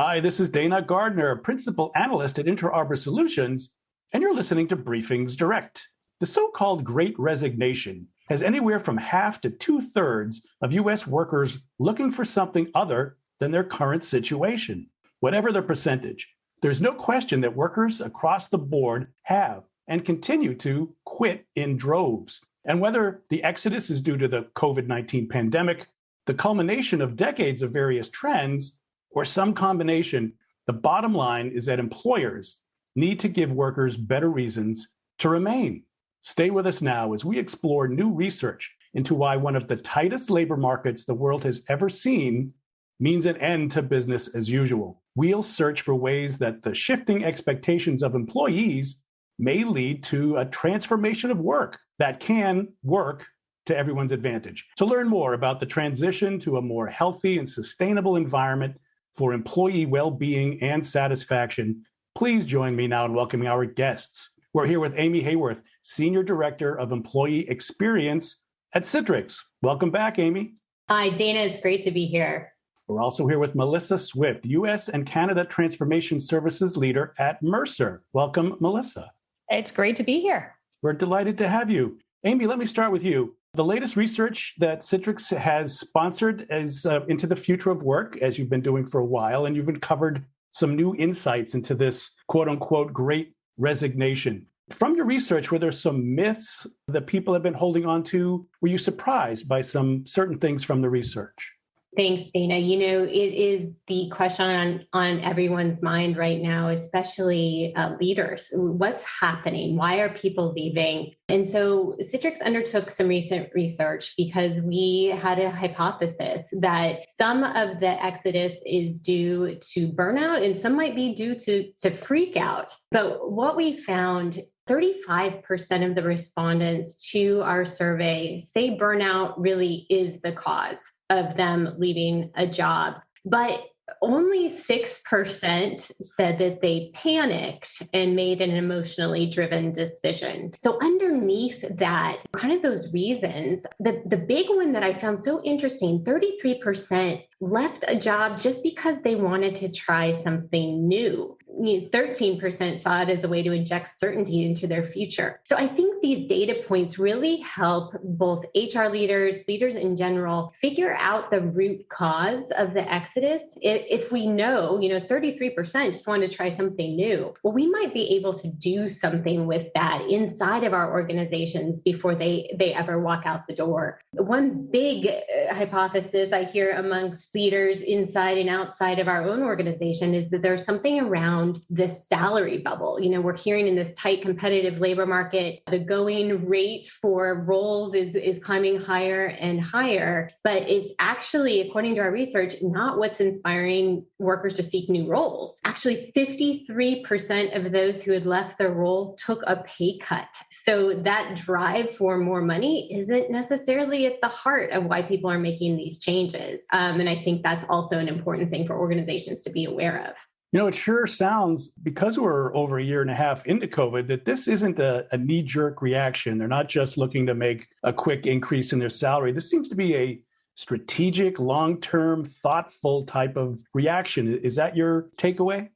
Hi, this is Dana Gardner, Principal Analyst at Inter Arbor Solutions, and you're listening to BriefingsDirect. The so-called Great Resignation has anywhere from half to two-thirds of U.S. workers looking for something other than their current situation. Whatever the percentage, there's no question that workers across the board have and continue to quit in droves. And whether the exodus is due to the COVID-19 pandemic, the culmination of decades of various trends, or some combination, the bottom line is that employers need to give workers better reasons to remain. Stay with us now as we explore new research into why one of the tightest labor markets the world has ever seen means an end to business as usual. We'll search for ways that the shifting expectations of employees may lead to a transformation of work that can work to everyone's advantage. To learn more about the transition to a more healthy and sustainable environment for employee well-being and satisfaction, please join me now in welcoming our guests. We're here with Amy Hayworth, Senior Director of Employee Experience at Citrix. Welcome back, Amy. Hi, Dana. It's great to be here. We're also here with Melissa Swift, U.S. and Canada Transformation Services Leader at Mercer. Welcome, Melissa. It's great to be here. We're delighted to have you. Amy, let me start with you. The latest research that Citrix has sponsored is into the future of work, as you've been doing for a while, and you've uncovered some new insights into this quote-unquote Great Resignation. From your research, were there some myths that people have been holding on to? Were you surprised by some certain things from the research? Thanks, Dana. It is the question on everyone's mind right now, especially leaders. What's happening? Why are people leaving? And so Citrix undertook some recent research because we had a hypothesis that some of the exodus is due to burnout and some might be due to freak out. But what we found, 35% of the respondents to our survey say burnout really is the cause of them leaving a job. But only 6% said that they panicked and made an emotionally driven decision. So underneath that, kind of those reasons, the big one that I found so interesting, 33% left a job just because they wanted to try something new. 13% saw it as a way to inject certainty into their future. So I think these data points really help both HR leaders in general, figure out the root cause of the exodus. If we know, 33% just want to try something new, well, we might be able to do something with that inside of our organizations before they ever walk out the door. One big hypothesis I hear amongst leaders inside and outside of our own organization is that there's something around this salary bubble. We're hearing in this tight competitive labor market, the going rate for roles is climbing higher and higher, but it's actually, according to our research, not what's inspiring workers to seek new roles. Actually, 53% of those who had left their role took a pay cut. So that drive for more money isn't necessarily at the heart of why people are making these changes. And I think that's also an important thing for organizations to be aware of. It sure sounds, because we're over a year and a half into COVID, that this isn't a knee-jerk reaction. They're not just looking to make a quick increase in their salary. This seems to be a strategic, long-term, thoughtful type of reaction. Is that your takeaway?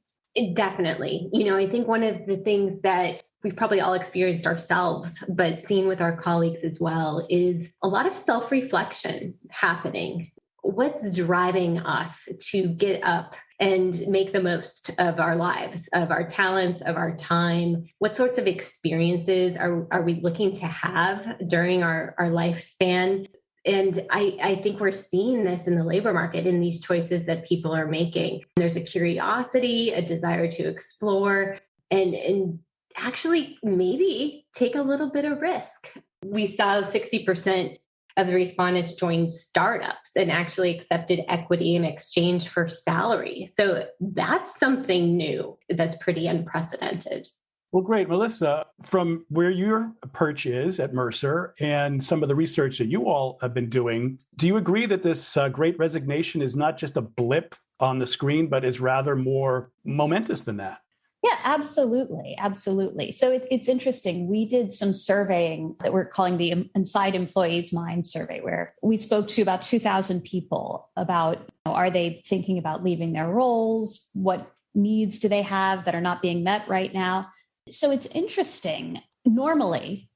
Definitely. I think one of the things that we've probably all experienced ourselves, but seen with our colleagues as well, is a lot of self-reflection happening. What's driving us to get up and make the most of our lives, of our talents, of our time? What sorts of experiences are we looking to have during our lifespan? And I think we're seeing this in the labor market in these choices that people are making. There's a curiosity, a desire to explore, and actually maybe take a little bit of risk. We saw 60% of the respondents joined startups and actually accepted equity in exchange for salary. So that's something new that's pretty unprecedented. Well, great. Melissa, from where your perch is at Mercer and some of the research that you all have been doing, do you agree that this Great Resignation is not just a blip on the screen, but is rather more momentous than that? Yeah, absolutely. Absolutely. So it's interesting. We did some surveying that we're calling the Inside Employees Mind survey, where we spoke to about 2,000 people about, are they thinking about leaving their roles? What needs do they have that are not being met right now? So it's interesting. Normally,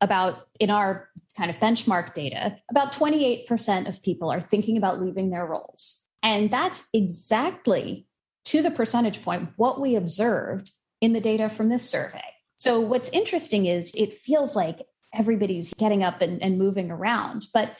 in our kind of benchmark data, about 28% of people are thinking about leaving their roles. And that's exactly to the percentage point what we observed in the data from this survey. So what's interesting is it feels like everybody's getting up and moving around. But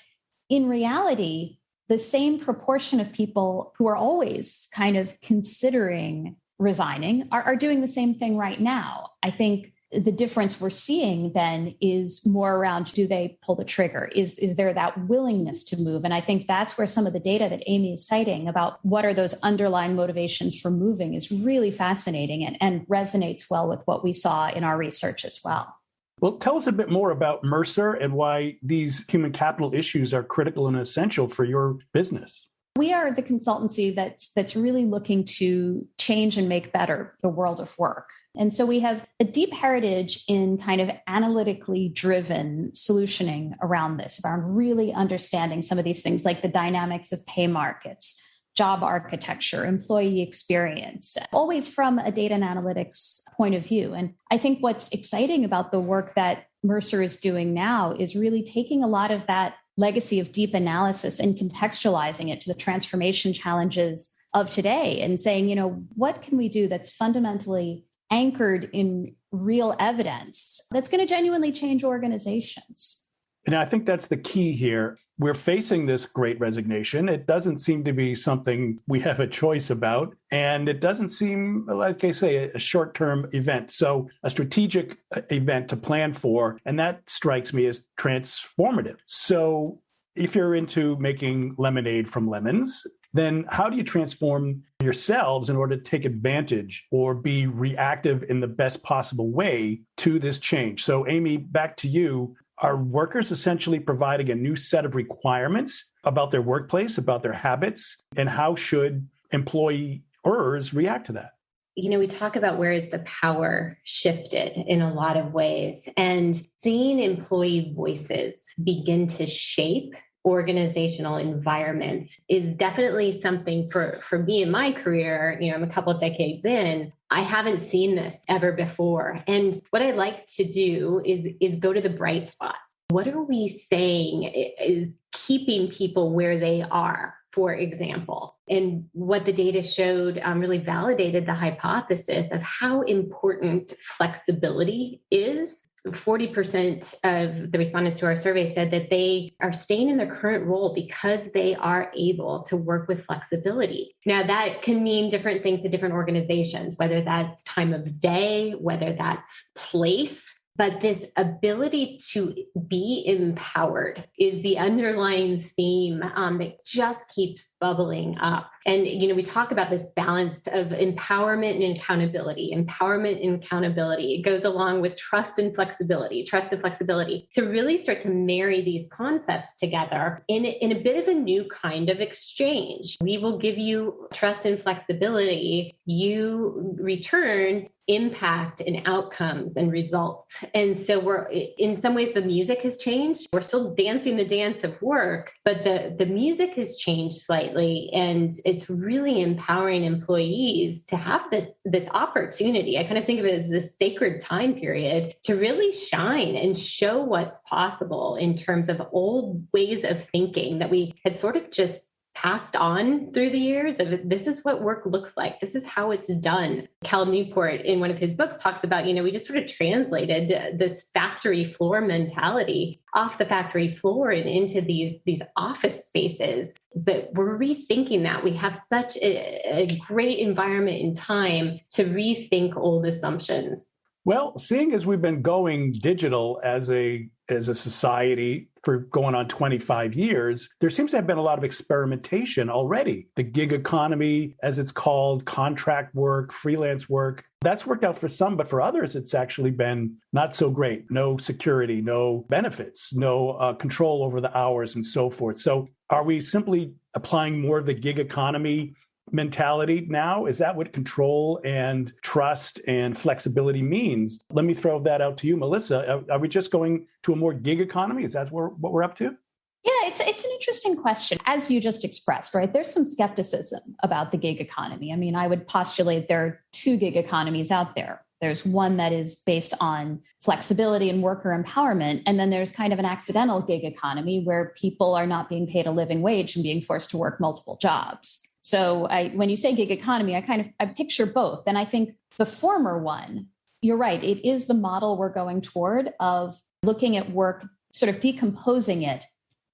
in reality, the same proportion of people who are always kind of considering resigning are doing the same thing right now. I think the difference we're seeing then is more around, do they pull the trigger? Is there that willingness to move? And I think that's where some of the data that Amy is citing about what are those underlying motivations for moving is really fascinating and resonates well with what we saw in our research as well. Well, tell us a bit more about Mercer and why these human capital issues are critical and essential for your business. We are the consultancy that's really looking to change and make better the world of work. And so we have a deep heritage in kind of analytically driven solutioning around this, around really understanding some of these things like the dynamics of pay markets, job architecture, employee experience, always from a data and analytics point of view. And I think what's exciting about the work that Mercer is doing now is really taking a lot of that legacy of deep analysis and contextualizing it to the transformation challenges of today and saying, what can we do that's fundamentally anchored in real evidence that's going to genuinely change organizations? And I think that's the key here. We're facing this great resignation. It doesn't seem to be something we have a choice about. And it doesn't seem, like I say, a short-term event. So a strategic event to plan for. And that strikes me as transformative. So if you're into making lemonade from lemons, then how do you transform yourselves in order to take advantage or be reactive in the best possible way to this change? So Amy, back to you. Are workers essentially providing a new set of requirements about their workplace, about their habits, and how should employers react to that? We talk about where is the power shifted in a lot of ways, and seeing employee voices begin to shape organizational environments is definitely something for me in my career. I'm a couple of decades in. I haven't seen this ever before. And what I like to do is go to the bright spots. What are we saying is keeping people where they are, for example? And what the data showed really validated the hypothesis of how important flexibility is. 40% of the respondents to our survey said that they are staying in their current role because they are able to work with flexibility. Now, that can mean different things to different organizations, whether that's time of day, whether that's place. But this ability to be empowered is the underlying theme that just keeps bubbling up. And, we talk about this balance of empowerment and accountability. Empowerment and accountability. It goes along with trust and flexibility to really start to marry these concepts together in a bit of a new kind of exchange. We will give you trust and flexibility. You return impact and outcomes and results. And so in some ways, the music has changed. We're still dancing the dance of work, but the music has changed slightly. And it's really empowering employees to have this opportunity. I kind of think of it as this sacred time period to really shine and show what's possible in terms of old ways of thinking that we had sort of just passed on through the years of this is what work looks like. This is how it's done. Cal Newport, in one of his books, talks about, we just sort of translated this factory floor mentality off the factory floor and into these office spaces. But we're rethinking that. We have such a great environment and time to rethink old assumptions. Well, seeing as we've been going digital as a society for going on 25 years, there seems to have been a lot of experimentation already. The gig economy, as it's called, contract work, freelance work, that's worked out for some, but for others, it's actually been not so great. No security, no benefits, no control over the hours and so forth. So are we simply applying more of the gig economy mentality now? Is that what control and trust and flexibility means? Let me throw that out to you, Melissa. Are we just going to a more gig economy? Is that what we're up to? Yeah, it's an interesting question. As you just expressed, right? There's some skepticism about the gig economy. I mean, I would postulate there are two gig economies out there. There's one that is based on flexibility and worker empowerment. And then there's kind of an accidental gig economy where people are not being paid a living wage and being forced to work multiple jobs. So when you say gig economy, I picture both. And I think the former one, you're right, it is the model we're going toward of looking at work, sort of decomposing it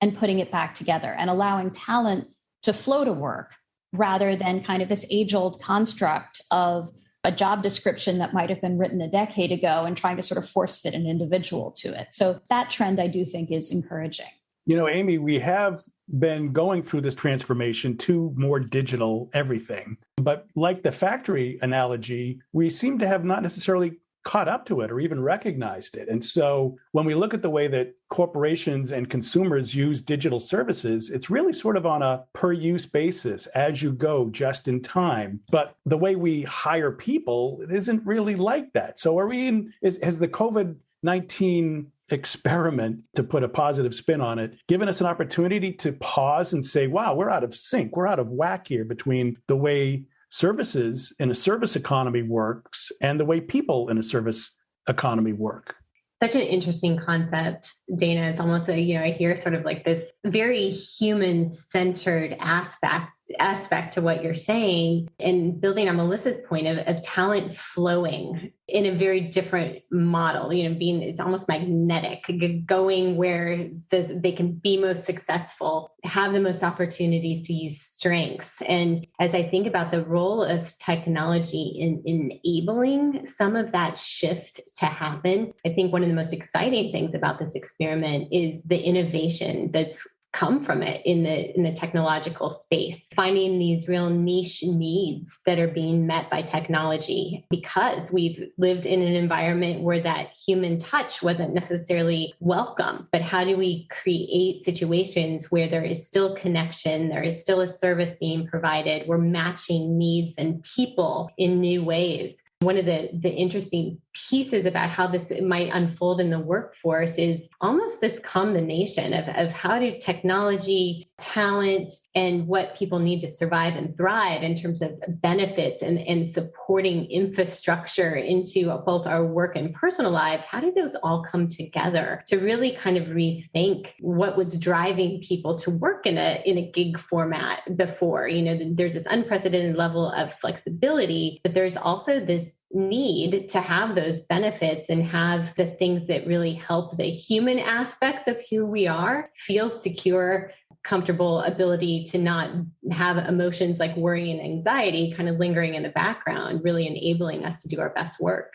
and putting it back together and allowing talent to flow to work rather than kind of this age-old construct of a job description that might have been written a decade ago and trying to sort of force fit an individual to it. So that trend, I do think, is encouraging. You know, Amy, we have been going through this transformation to more digital everything. But like the factory analogy, we seem to have not necessarily caught up to it or even recognized it. And so when we look at the way that corporations and consumers use digital services, it's really sort of on a per use basis, as you go, just in time. But the way we hire people, it isn't really like that. So has the COVID-19 experiment, to put a positive spin on it, given us an opportunity to pause and say, wow, we're out of sync, we're out of whack here between the way services in a service economy works and the way people in a service economy work? Such an interesting concept, Dana. It's almost I hear sort of like this very human-centered aspect to what you're saying, and building on Melissa's point of talent flowing in a very different model, it's almost magnetic, going where they can be most successful, have the most opportunities to use strengths. And as I think about the role of technology in enabling some of that shift to happen, I think one of the most exciting things about this experiment is the innovation that's come from it in the technological space, finding these real niche needs that are being met by technology because we've lived in an environment where that human touch wasn't necessarily welcome. But how do we create situations where there is still connection, there is still a service being provided, we're matching needs and people in new ways? One of the interesting pieces about how this might unfold in the workforce is almost this combination of how do technology, talent, and what people need to survive and thrive in terms of benefits and supporting infrastructure into both our work and personal lives, how do those all come together to really kind of rethink what was driving people to work in a gig format before? There's this unprecedented level of flexibility, but there's also this need to have those benefits and have the things that really help the human aspects of who we are feel secure, comfortable, ability to not have emotions like worry and anxiety kind of lingering in the background, really enabling us to do our best work.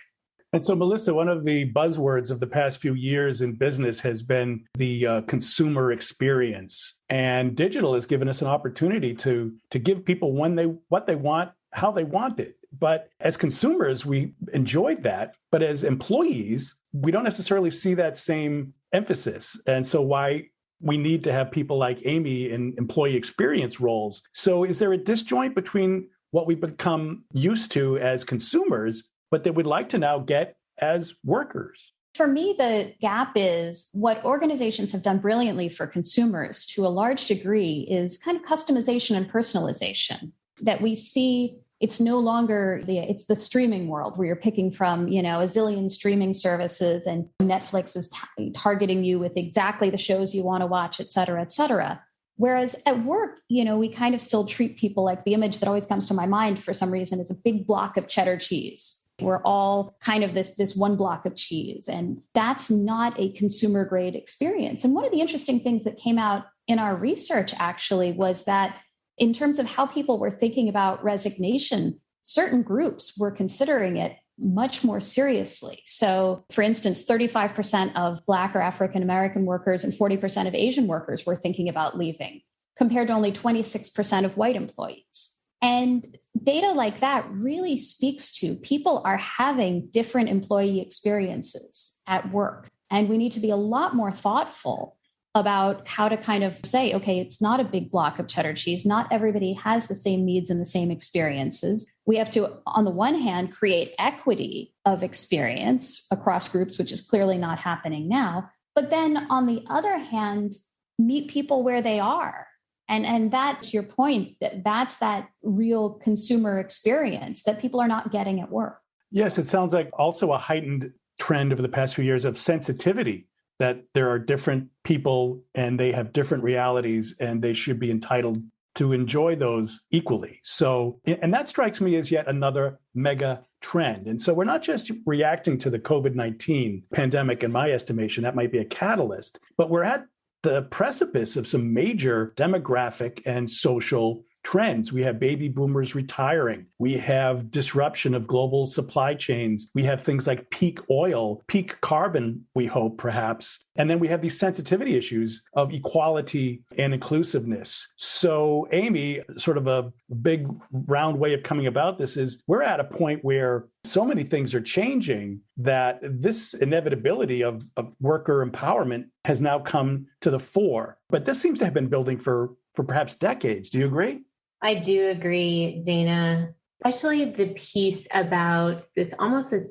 And so, Melissa, one of the buzzwords of the past few years in business has been the consumer experience. And digital has given us an opportunity to give people what they want, how they want it. But as consumers, we enjoyed that. But as employees, we don't necessarily see that same emphasis. And so why we need to have people like Amy in employee experience roles. So is there a disjoint between what we've become used to as consumers, but that we'd like to now get as workers? For me, the gap is what organizations have done brilliantly for consumers to a large degree is kind of customization and personalization that we see. It's no longer it's the streaming world where you're picking from, a zillion streaming services and Netflix is targeting you with exactly the shows you want to watch, et cetera, et cetera. Whereas at work, we kind of still treat people like the image that always comes to my mind for some reason is a big block of cheddar cheese. We're all kind of this one block of cheese. And that's not a consumer grade experience. And one of the interesting things that came out in our research actually was that in terms of how people were thinking about resignation, certain groups were considering it much more seriously. So, for instance, 35% of Black or African American workers and 40% of Asian workers were thinking about leaving, compared to only 26% of white employees. And data like that really speaks to people are having different employee experiences at work. And we need to be a lot more thoughtful about how to kind of say, okay, it's not a big block of cheddar cheese. Not everybody has the same needs and the same experiences. We have to, on the one hand, create equity of experience across groups, which is clearly not happening now. But then on the other hand, meet people where they are. And that's your point, that's that real consumer experience that people are not getting at work. Yes, it sounds like also a heightened trend over the past few years of sensitivity, that there are different people and they have different realities and they should be entitled to enjoy those equally. So, and that strikes me as yet another mega trend. And so we're not just reacting to the COVID-19 pandemic, in my estimation, that might be a catalyst, but we're at the precipice of some major demographic and social trends. We have baby boomers retiring. We have disruption of global supply chains. We have things like peak oil, peak carbon, we hope, perhaps. And then we have these sensitivity issues of equality and inclusiveness. So, Amy, sort of a big round way of coming about this is we're at a point where so many things are changing that this inevitability of worker empowerment has now come to the fore. But this seems to have been building for perhaps decades. Do you agree? I do agree, Dana, especially the piece about this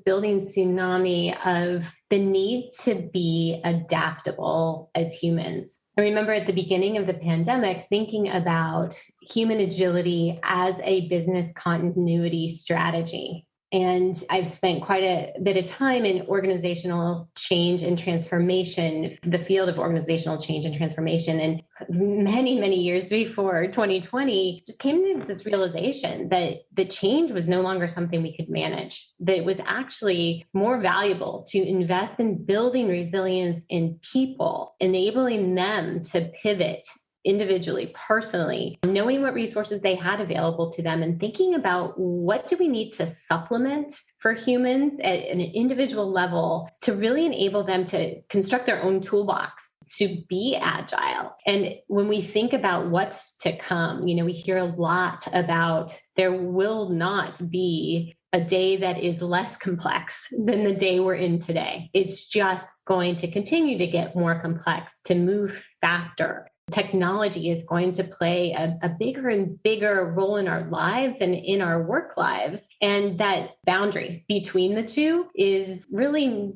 building tsunami of the need to be adaptable as humans. I remember at the beginning of the pandemic thinking about human agility as a business continuity strategy. And I've spent quite a bit of time in organizational change and transformation, the field of organizational change and transformation. And many, many years before 2020, just came to this realization that the change was no longer something we could manage, that it was actually more valuable to invest in building resilience in people, enabling them to pivot individually, personally, knowing what resources they had available to them and thinking about what do we need to supplement for humans at an individual level to really enable them to construct their own toolbox to be agile. And when we think about what's to come, we hear a lot about there will not be a day that is less complex than the day we're in today. It's just going to continue to get more complex, to move faster. Technology is going to play a bigger and bigger role in our lives and in our work lives. And that boundary between the two is really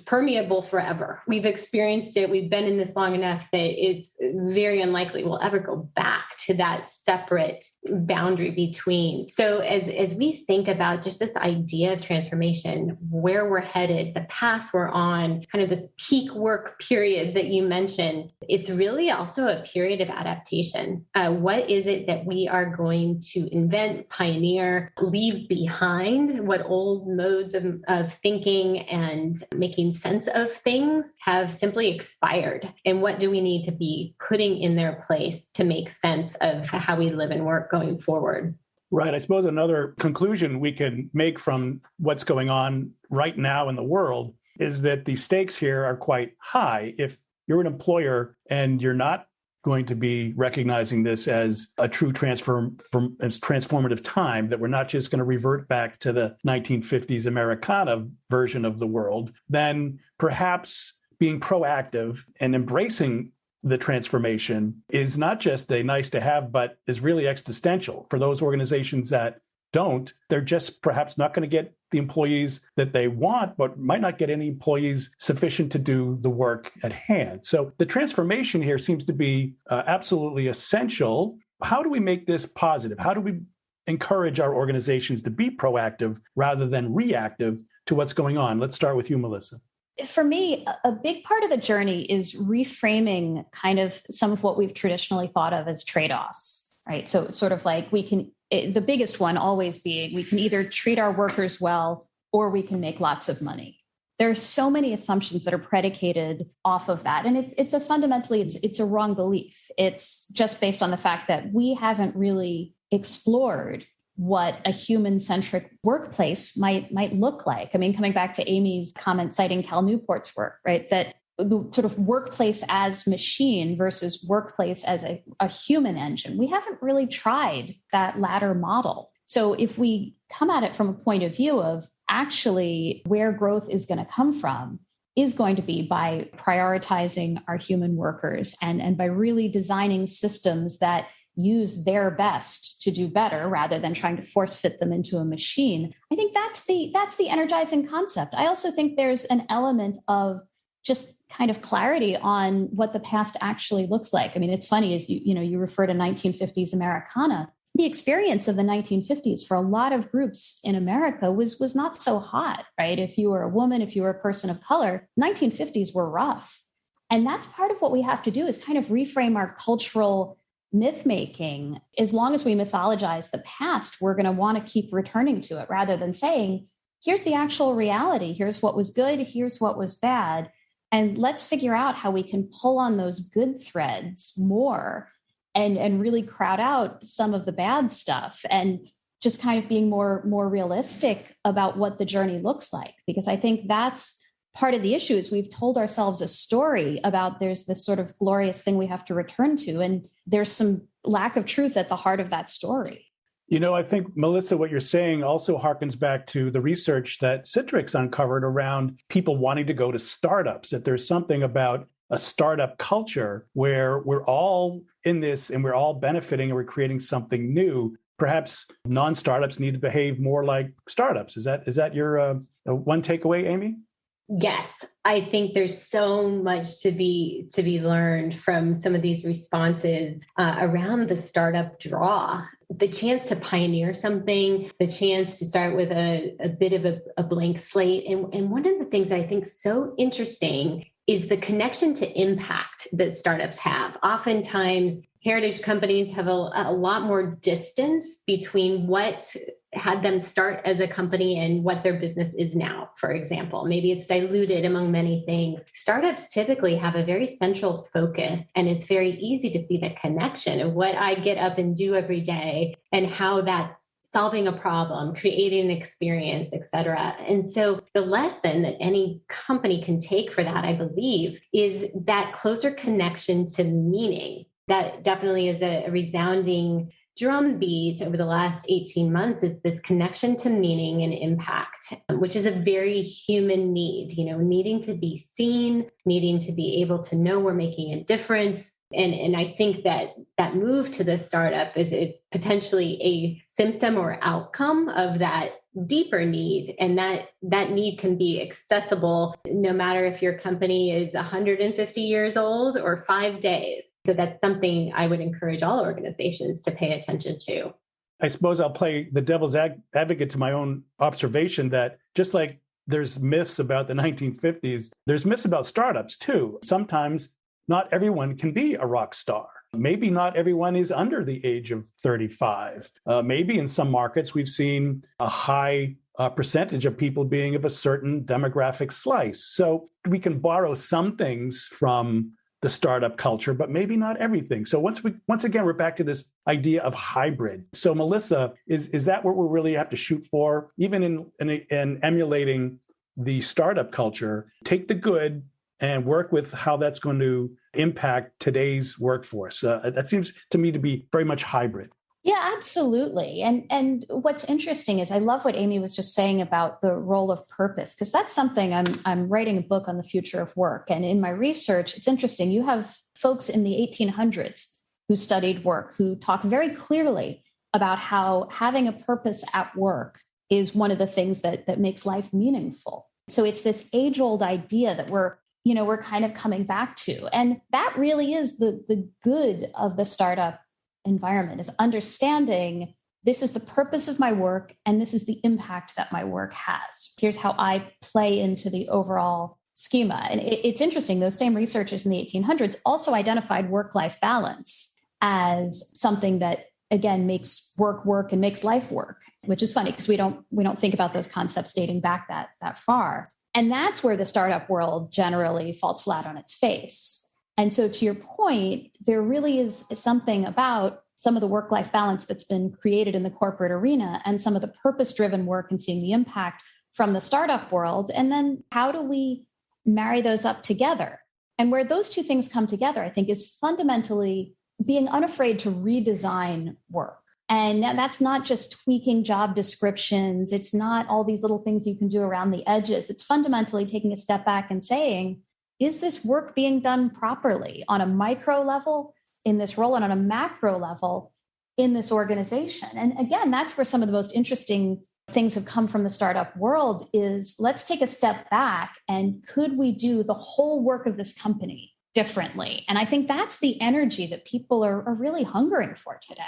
permeable forever. We've experienced it. We've been in this long enough that it's very unlikely we'll ever go back to that separate boundary between. So as we think about just this idea of transformation, where we're headed, the path we're on, kind of this peak work period that you mentioned, it's really also a period of adaptation. What is it that we are going to invent, pioneer, leave behind? What old modes of thinking and making sense of things have simply expired? And what do we need to be putting in their place to make sense of how we live and work going forward? Right. I suppose another conclusion we can make from what's going on right now in the world is that the stakes here are quite high. If you're an employer and you're not going to be recognizing this as a true transformative time, that we're not just going to revert back to the 1950s Americana version of the world, then perhaps being proactive and embracing the transformation is not just a nice to have, but is really existential. For those organizations that don't, they're just perhaps not going to get the employees that they want, but might not get any employees sufficient to do the work at hand. So the transformation here seems to be absolutely essential. How do we make this positive? How do we encourage our organizations to be proactive rather than reactive to what's going on? Let's start with you, Melissa. For me, a big part of the journey is reframing kind of some of what we've traditionally thought of as trade-offs, right? So sort of like the biggest one always being, we can either treat our workers well or we can make lots of money. There are so many assumptions that are predicated off of that. And it's a wrong belief. It's just based on the fact that we haven't really explored what a human-centric workplace might look like. I mean, coming back to Amy's comment citing Cal Newport's work, right? That the sort of workplace as machine versus workplace as a human engine. We haven't really tried that latter model. So if we come at it from a point of view of actually where growth is going to come from, is going to be by prioritizing our human workers and by really designing systems that use their best to do better rather than trying to force fit them into a machine. I think that's the energizing concept. I also think there's an element of just kind of clarity on what the past actually looks like. I mean, it's funny as you refer to 1950s Americana. The experience of the 1950s for a lot of groups in America was not so hot, right? If you were a woman, if you were a person of color, 1950s were rough. And that's part of what we have to do is kind of reframe our cultural myth making. As long as we mythologize the past, we're going to want to keep returning to it rather than saying, here's the actual reality. Here's what was good. Here's what was bad. And let's figure out how we can pull on those good threads more and really crowd out some of the bad stuff and just kind of being more realistic about what the journey looks like. Because I think that's part of the issue is we've told ourselves a story about there's this sort of glorious thing we have to return to. And there's some lack of truth at the heart of that story. I think, Melissa, what you're saying also harkens back to the research that Citrix uncovered around people wanting to go to startups, that there's something about a startup culture where we're all in this and we're all benefiting and we're creating something new. Perhaps non-startups need to behave more like startups. Is that your one takeaway, Amy? Yes, I think there's so much to be learned from some of these responses around the startup draw. The chance to pioneer something, the chance to start with a bit of a blank slate. And one of the things I think is so interesting is the connection to impact that startups have. Oftentimes, heritage companies have a lot more distance between what had them start as a company and what their business is now, for example. Maybe it's diluted among many things. Startups typically have a very central focus, and it's very easy to see the connection of what I get up and do every day and how that's solving a problem, creating an experience, et cetera. And so the lesson that any company can take for that, I believe, is that closer connection to meaning. That definitely is a resounding drumbeat over the last 18 months is this connection to meaning and impact, which is a very human need, needing to be seen, needing to be able to know we're making a difference. And I think that move to the startup is it's potentially a symptom or outcome of that deeper need. And that need can be accessible no matter if your company is 150 years old or 5 days. So that's something I would encourage all organizations to pay attention to. I suppose I'll play the devil's advocate to my own observation that just like there's myths about the 1950s, there's myths about startups too. Sometimes not everyone can be a rock star. Maybe not everyone is under the age of 35. Maybe in some markets, we've seen a high percentage of people being of a certain demographic slice. So we can borrow some things from the startup culture, but maybe not everything. So once again, we're back to this idea of hybrid. So Melissa, is that what we really have to shoot for? Even in emulating the startup culture, take the good and work with how that's going to impact today's workforce. That seems to me to be very much hybrid. Yeah, absolutely. And what's interesting is I love what Amy was just saying about the role of purpose, because that's something I'm writing a book on the future of work. And in my research, it's interesting. You have folks in the 1800s who studied work, who talk very clearly about how having a purpose at work is one of the things that makes life meaningful. So it's this age-old idea that we're kind of coming back to. And that really is the good of the startup environment, is understanding this is the purpose of my work and this is the impact that my work has. Here's how I play into the overall schema. And it's interesting, those same researchers in the 1800s also identified work-life balance as something that, again, makes work and makes life work, which is funny because we don't think about those concepts dating back that far. And that's where the startup world generally falls flat on its face. And so to your point, there really is something about some of the work-life balance that's been created in the corporate arena and some of the purpose-driven work and seeing the impact from the startup world. And then how do we marry those up together? And where those two things come together, I think, is fundamentally being unafraid to redesign work. And that's not just tweaking job descriptions. It's not all these little things you can do around the edges. It's fundamentally taking a step back and saying, is this work being done properly on a micro level in this role and on a macro level in this organization? And again, that's where some of the most interesting things have come from the startup world is let's take a step back and could we do the whole work of this company differently? And I think that's the energy that people are really hungering for today.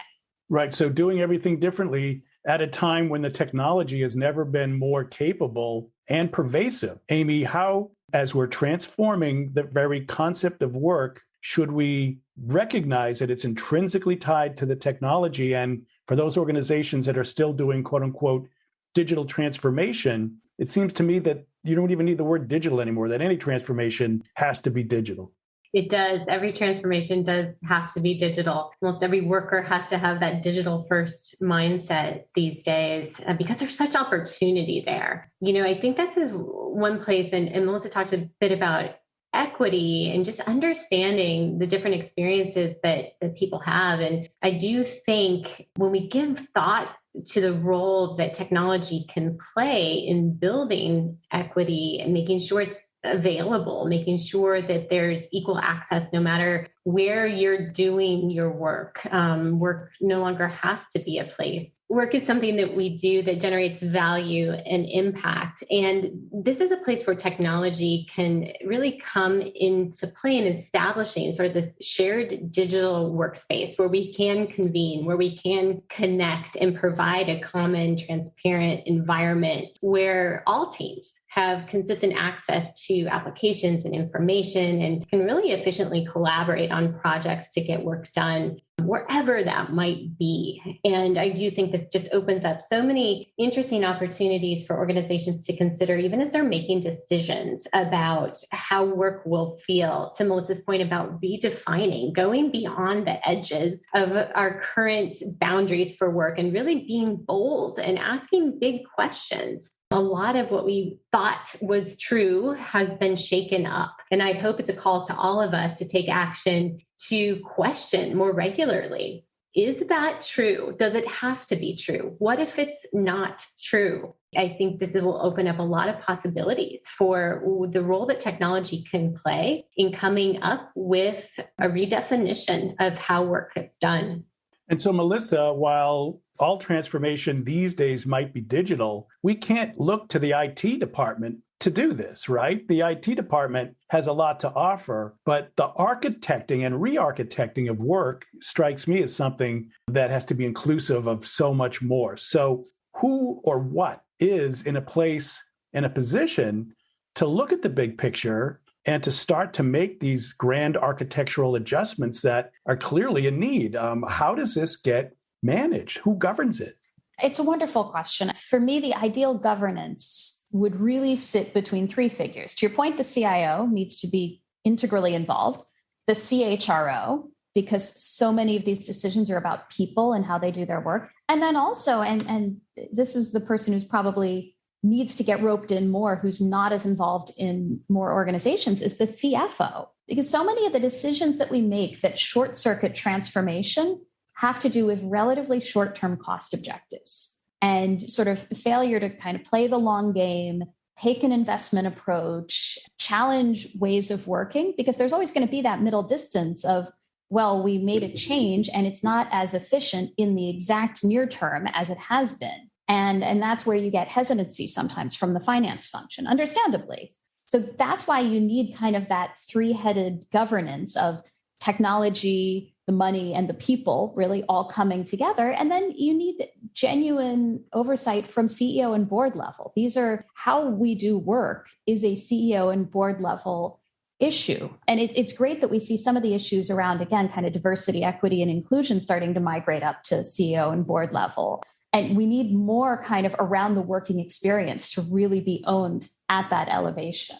Right. So doing everything differently at a time when the technology has never been more capable and pervasive. Amy, how, as we're transforming the very concept of work, should we recognize that it's intrinsically tied to the technology? And for those organizations that are still doing, quote unquote, digital transformation, it seems to me that you don't even need the word digital anymore, that any transformation has to be digital. It does. Every transformation does have to be digital. Almost every worker has to have that digital first mindset these days because there's such opportunity there. I think that's one place, and Melissa talked a bit about equity and just understanding the different experiences that people have. And I do think when we give thought to the role that technology can play in building equity and making sure it's available, making sure that there's equal access no matter where you're doing your work. Work no longer has to be a place. Work is something that we do that generates value and impact. And this is a place where technology can really come into play in establishing sort of this shared digital workspace where we can convene, where we can connect and provide a common, transparent environment where all teams have consistent access to applications and information and can really efficiently collaborate on projects to get work done wherever that might be. And I do think this just opens up so many interesting opportunities for organizations to consider, even as they're making decisions about how work will feel. To Melissa's point about redefining, going beyond the edges of our current boundaries for work and really being bold and asking big questions. A lot of what we thought was true has been shaken up. And I hope it's a call to all of us to take action to question more regularly. Is that true? Does it have to be true? What if it's not true? I think this will open up a lot of possibilities for the role that technology can play in coming up with a redefinition of how work gets done. And so, Melissa, while all transformation these days might be digital, we can't look to the IT department to do this, right? The IT department has a lot to offer, but the architecting and re-architecting of work strikes me as something that has to be inclusive of so much more. So who or what is in a place, in a position to look at the big picture and to start to make these grand architectural adjustments that are clearly in need? How does this get managed? Who governs it? It's a wonderful question. For me, the ideal governance would really sit between three figures. To your point, the CIO needs to be integrally involved, the CHRO, because so many of these decisions are about people and how they do their work. And then also, and this is the person who's probably needs to get roped in more, who's not as involved in more organizations, is the CFO. Because so many of the decisions that we make that short circuit transformation have to do with relatively short-term cost objectives and sort of failure to kind of play the long game, take an investment approach, challenge ways of working, because there's always going to be that middle distance of, well, we made a change and it's not as efficient in the exact near term as it has been. And that's where you get hesitancy sometimes from the finance function, understandably. So that's why you need kind of that three-headed governance of technology, the money, and the people really all coming together. And then you need genuine oversight from CEO and board level. These are how we do work is a CEO and board level issue. And it's great that we see some of the issues around, again, kind of diversity, equity, and inclusion starting to migrate up to CEO and board level. And we need more kind of around the working experience to really be owned at that elevation.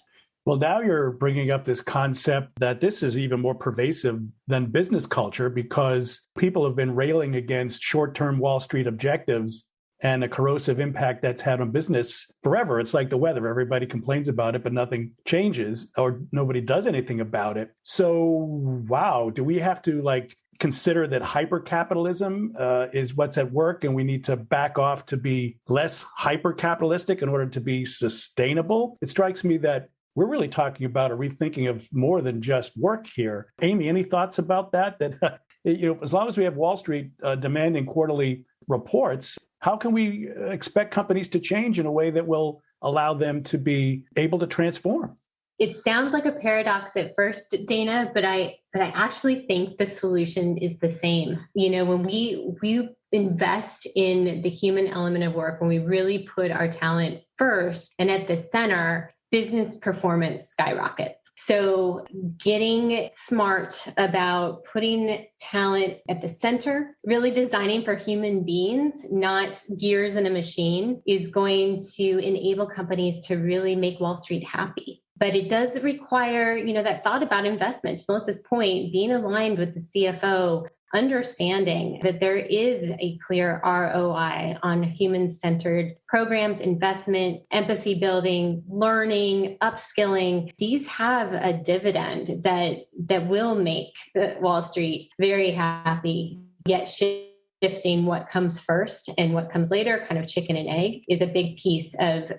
Well, now you're bringing up this concept that this is even more pervasive than business culture because people have been railing against short-term Wall Street objectives and a corrosive impact that's had on business forever. It's like the weather. Everybody complains about it, but nothing changes or nobody does anything about it. So, wow, do we have to consider that hyper-capitalism is what's at work and we need to back off to be less hyper-capitalistic in order to be sustainable? It strikes me that we're really talking about a rethinking of more than just work here. Amy, any thoughts about that? That as long as we have Wall Street demanding quarterly reports, how can we expect companies to change in a way that will allow them to be able to transform? It sounds like a paradox at first, Dana, but I actually think the solution is the same. When we invest in the human element of work, when we really put our talent first and at the center, business performance skyrockets. So getting smart about putting talent at the center, really designing for human beings, not gears in a machine, is going to enable companies to really make Wall Street happy. But it does require, that thought about investment. To Melissa's point, being aligned with the CFO, understanding that there is a clear ROI on human-centered programs, investment, empathy building, learning, upskilling. These have a dividend that will make Wall Street very happy, yet shifting what comes first and what comes later, kind of chicken and egg, is a big piece of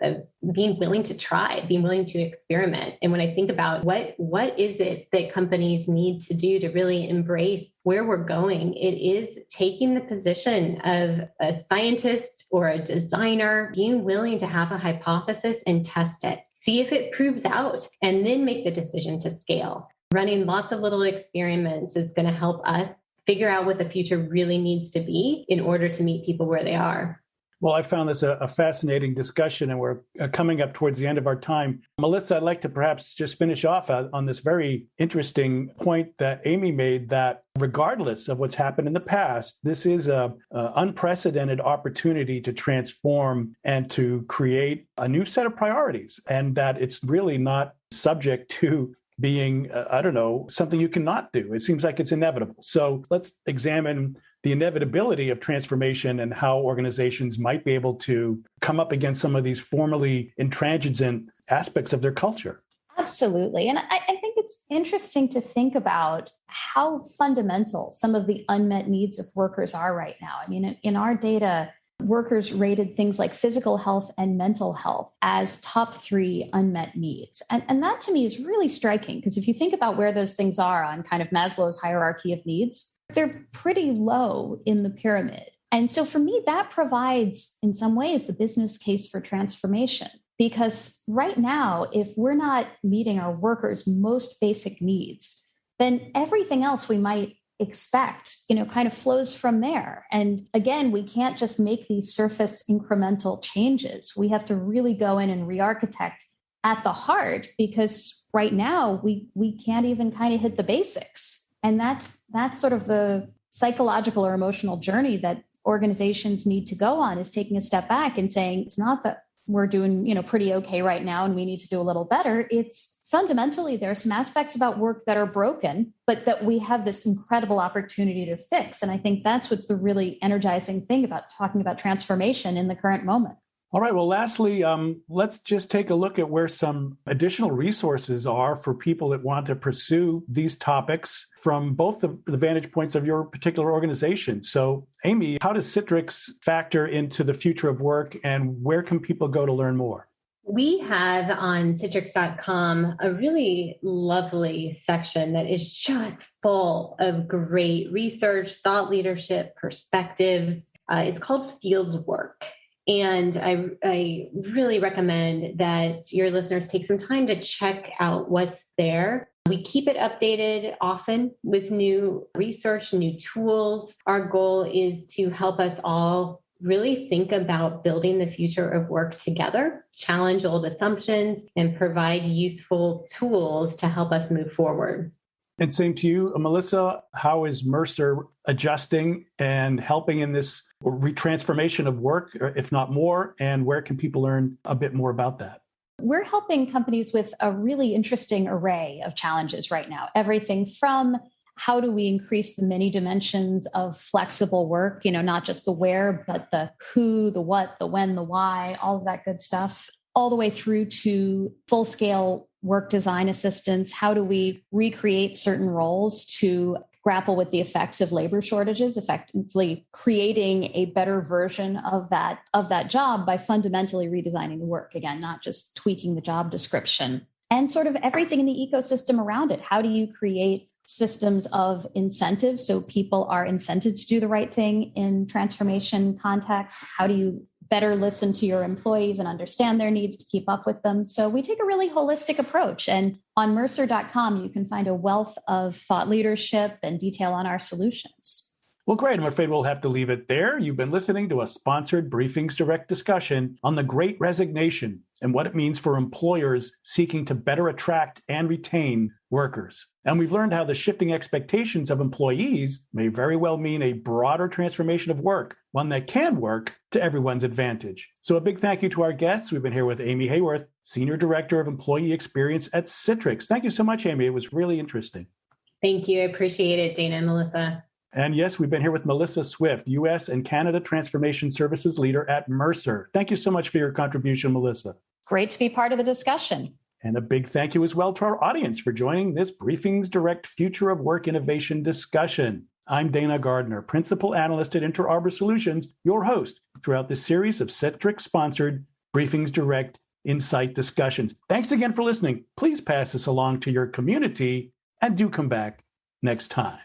being willing to try, being willing to experiment. And when I think about what is it that companies need to do to really embrace where we're going, it is taking the position of a scientist or a designer, being willing to have a hypothesis and test it, see if it proves out, and then make the decision to scale. Running lots of little experiments is going to help us figure out what the future really needs to be in order to meet people where they are. Well, I found this a fascinating discussion, and we're coming up towards the end of our time. Melissa, I'd like to perhaps just finish off on this very interesting point that Amy made, that regardless of what's happened in the past, this is an unprecedented opportunity to transform and to create a new set of priorities, and that it's really not subject to being, something you cannot do. It seems like it's inevitable. So let's examine the inevitability of transformation and how organizations might be able to come up against some of these formerly intransigent aspects of their culture. Absolutely. And I think it's interesting to think about how fundamental some of the unmet needs of workers are right now. I mean, in our data, workers rated things like physical health and mental health as top 3 unmet needs. And that to me is really striking, because if you think about where those things are on kind of Maslow's hierarchy of needs, they're pretty low in the pyramid. And so for me, that provides in some ways the business case for transformation. Because right now, if we're not meeting our workers' most basic needs, then everything else we might expect, kind of flows from there. And again, we can't just make these surface incremental changes. We have to really go in and re-architect at the heart, because right now we can't even kind of hit the basics. And that's sort of the psychological or emotional journey that organizations need to go on, is taking a step back and saying, it's not that we're doing, pretty okay right now and we need to do a little better. It's fundamentally, there are some aspects about work that are broken, but that we have this incredible opportunity to fix. And I think that's what's the really energizing thing about talking about transformation in the current moment. All right. Well, lastly, let's just take a look at where some additional resources are for people that want to pursue these topics from both the vantage points of your particular organization. So, Amy, how does Citrix factor into the future of work, and where can people go to learn more? We have on Citrix.com a really lovely section that is just full of great research, thought leadership, perspectives. It's called Field Work. And I really recommend that your listeners take some time to check out what's there. We keep it updated often with new research, new tools. Our goal is to help us all really think about building the future of work together, challenge old assumptions, and provide useful tools to help us move forward. And same to you, Melissa. How is Mercer adjusting and helping in this retransformation of work, if not more? And where can people learn a bit more about that? We're helping companies with a really interesting array of challenges right now. Everything from how do we increase the many dimensions of flexible work, not just the where, but the who, the what, the when, the why, all of that good stuff, all the way through to full-scale work design assistance. How do we recreate certain roles to grapple with the effects of labor shortages, effectively creating a better version of that job by fundamentally redesigning the work, again, not just tweaking the job description, and sort of everything in the ecosystem around it. How do you create systems of incentives so people are incented to do the right thing in transformation contexts? How do you better listen to your employees and understand their needs to keep up with them? So we take a really holistic approach. And on Mercer.com, you can find a wealth of thought leadership and detail on our solutions. Well, great. I'm afraid we'll have to leave it there. You've been listening to a sponsored Briefings Direct discussion on the Great Resignation and what it means for employers seeking to better attract and retain workers. And we've learned how the shifting expectations of employees may very well mean a broader transformation of work, one that can work to everyone's advantage. So a big thank you to our guests. We've been here with Amy Hayworth, Senior Director of Employee Experience at Citrix. Thank you so much, Amy. It was really interesting. Thank you. I appreciate it, Dana and Melissa. And yes, we've been here with Melissa Swift, U.S. and Canada Transformation Services Leader at Mercer. Thank you so much for your contribution, Melissa. Great to be part of the discussion. And a big thank you as well to our audience for joining this Briefings Direct Future of Work Innovation discussion. I'm Dana Gardner, Principal Analyst at Inter Arbor Solutions, your host throughout this series of Citrix-sponsored Briefings Direct Insight discussions. Thanks again for listening. Please pass this along to your community and do come back next time.